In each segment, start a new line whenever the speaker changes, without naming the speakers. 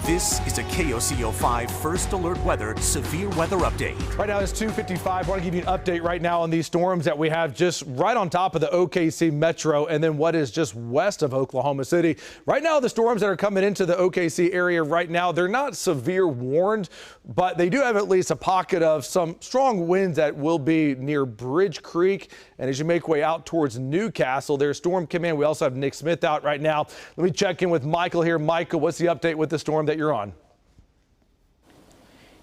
This is a KOCO 5 First Alert Weather Severe Weather Update.
Right now it's 2:55. I want to give you an update right now on these storms that we have just right on top of the OKC metro and then what is just west of Oklahoma City. Right now, the storms that are coming into the OKC area right now, they're not severe warned, but they do have at least a pocket of some strong winds that will be near Bridge Creek. And as you make way out towards Newcastle, there's Storm Command. We also have Nick Smith out right now. Let me check in with Michael here. Michael, what's the update with the storm that you're on?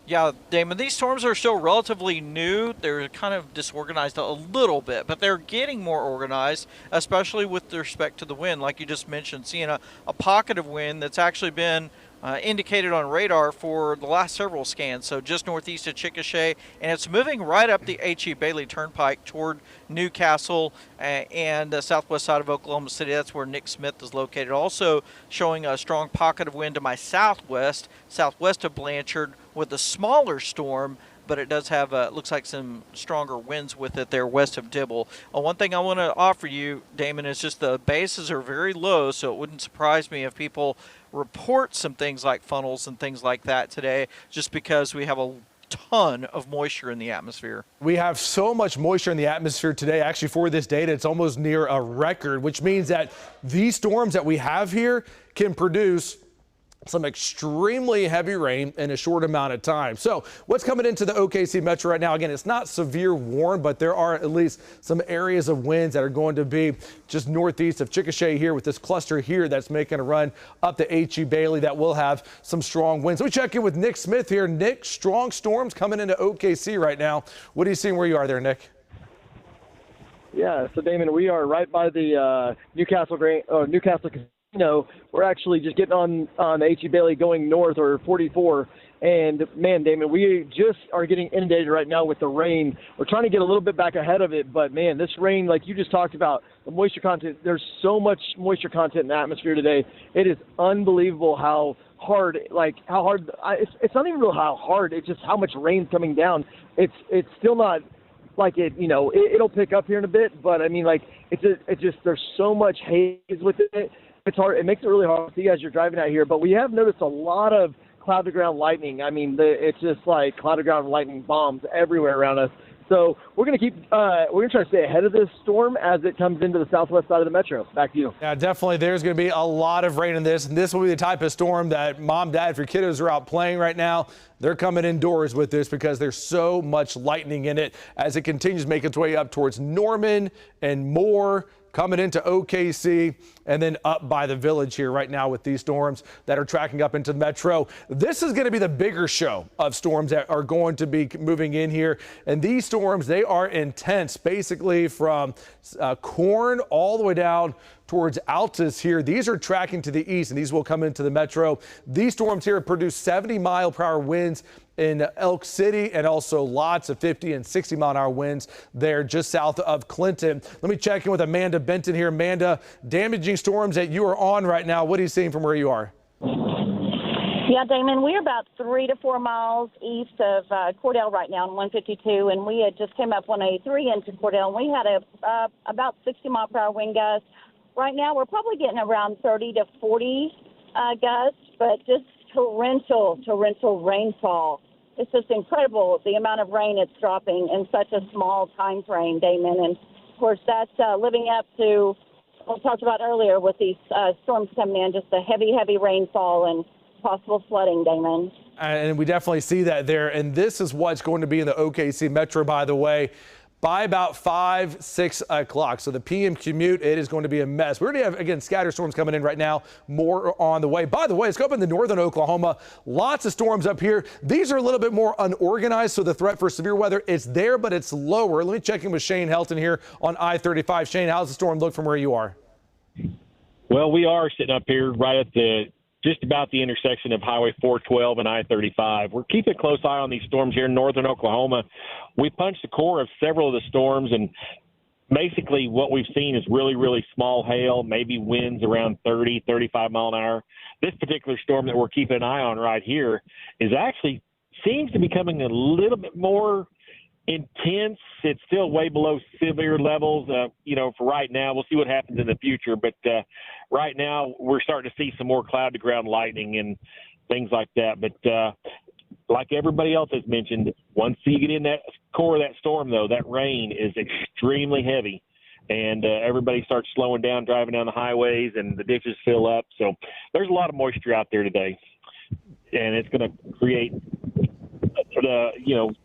Yeah, Damon, these storms are still relatively new. They're kind of disorganized a little bit, but they're getting more organized, especially with respect to the wind. Like you just mentioned, seeing a pocket of wind that's actually been indicated on radar for the last several scans. So just northeast of Chickasha, and it's moving right up the H.E. Bailey Turnpike toward Newcastle and the southwest side of Oklahoma City. That's where Nick Smith is located. Also showing a strong pocket of wind to my southwest of Blanchard with a smaller storm, but it does have, looks like some stronger winds with it there west of Dibble. One thing I want to offer you, Damon, is just the bases are very low, so it wouldn't surprise me if people report some things like funnels and things like that today, just because we have a ton of moisture in the atmosphere.
We have so much moisture in the atmosphere today. Actually, for this data, it's almost near a record, which means that these storms that we have here can produce some extremely heavy rain in a short amount of time. So what's coming into the OKC metro right now? Again, it's not severe warned, but there are at least some areas of winds that are going to be just northeast of Chickasha here with this cluster here that's making a run up to H.E. Bailey that will have some strong winds. Let me check in with Nick Smith here. Nick, strong storms coming into OKC right now. What are you seeing where you are there, Nick?
Yeah, so Damon, we are right by the Newcastle Casino. We're actually just getting on the H.E. Bailey going north, or 44. And, man, Damon, we just are getting inundated right now with the rain. We're trying to get a little bit back ahead of it. But, man, this rain, like you just talked about, the moisture content, there's so much moisture content in the atmosphere today. It is unbelievable how hard, it's not even real how hard, it's just how much rain's coming down. It's still not like it'll pick up here in a bit. But, I mean, like, it's just there's so much haze with it. It's hard. It makes it really hard to see as you're driving out here. But we have noticed a lot of cloud-to-ground lightning. I mean, it's just like cloud-to-ground lightning bombs everywhere around us. So we're going to try to stay ahead of this storm as it comes into the southwest side of the metro. Back to you.
Yeah, definitely. There's going to be a lot of rain in this, and this will be the type of storm that mom, dad, if your kiddos are out playing right now, they're coming indoors with this because there's so much lightning in it as it continues to make its way up towards Norman and Moore, coming into OKC and then up by the village here right now with these storms that are tracking up into the metro. This is going to be the bigger show of storms that are going to be moving in here. And these storms, they are intense, basically from Corn all the way down towards Altus here. These are tracking to the east, and these will come into the metro. These storms here produce 70-mile-per-hour winds in Elk City, and also lots of 50 and 60-mile-an-hour winds there just south of Clinton. Let me check in with Amanda Benton here. Amanda, damaging storms that you are on right now. What are you seeing from where you are?
Yeah, Damon, we're about 3 to 4 miles east of Cordell right now on 152, and we had just came up 183 into Cordell, and we had about 60-mile-per-hour wind gusts. Right now, we're probably getting around 30 to 40 gusts, but just torrential rainfall. It's just incredible the amount of rain it's dropping in such a small time frame, Damon. And, of course, that's living up to what we talked about earlier with these storms coming in, just the heavy rainfall and possible flooding, Damon.
And we definitely see that there. And this is what's going to be in the OKC metro, by the way, by about 5, 6 o'clock. So the PM commute, it is going to be a mess. We already have, again, scatter storms coming in right now. More on the way. By the way, let's go up into northern Oklahoma. Lots of storms up here. These are a little bit more unorganized, so the threat for severe weather is there, but it's lower. Let me check in with Shane Helton here on I-35. Shane, how's the storm look from where you are?
Well, we are sitting up here right at just about the intersection of Highway 412 and I-35. We're keeping a close eye on these storms here in northern Oklahoma. We punched the core of several of the storms, and basically what we've seen is really, really small hail, maybe winds around 30, 35 mile an hour. This particular storm that we're keeping an eye on right here is actually seems to be becoming a little bit more intense. It's still way below severe levels, for right now. We'll see what happens in the future. But right now we're starting to see some more cloud to ground lightning. And things like that. But like everybody else has mentioned, once you get in that core of that storm, though, that rain is extremely heavy. And everybody starts slowing down, driving down the highways, and the ditches fill up. So there's a lot of moisture out there today. And it's going to create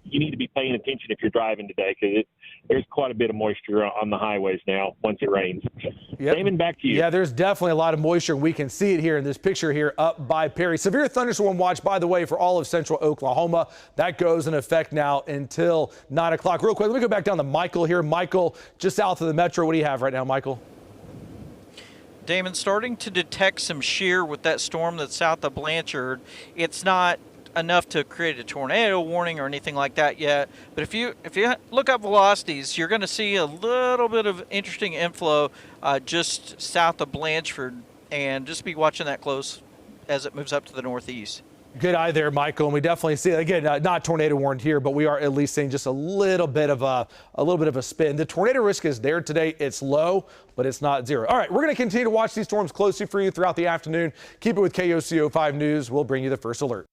you need to be paying attention if you're driving today, because there's quite a bit of moisture on the highways now once it rains.
Yep.
Damon, back to you.
Yeah, there's definitely a lot of moisture. We can see it here in this picture here up by Perry. Severe thunderstorm watch, by the way, for all of central Oklahoma. That goes in effect now until 9 o'clock. Real quick, let me go back down to Michael here. Michael, just south of the metro. What do you have right now, Michael?
Damon, starting to detect some shear with that storm that's south of Blanchard. It's not enough to create a tornado warning or anything like that yet, but if you look up velocities, you're going to see a little bit of interesting inflow just south of Blanchard, and just be watching that close as it moves up to the northeast.
Good eye there, Michael. And we definitely see, again, not tornado warned here, but we are at least seeing just a little bit of a spin. The tornado risk is there today. It's low, but it's not zero. All right, we're going to continue to watch these storms closely for you throughout the afternoon. Keep it with KOCO 5 News. We'll bring you the first alert.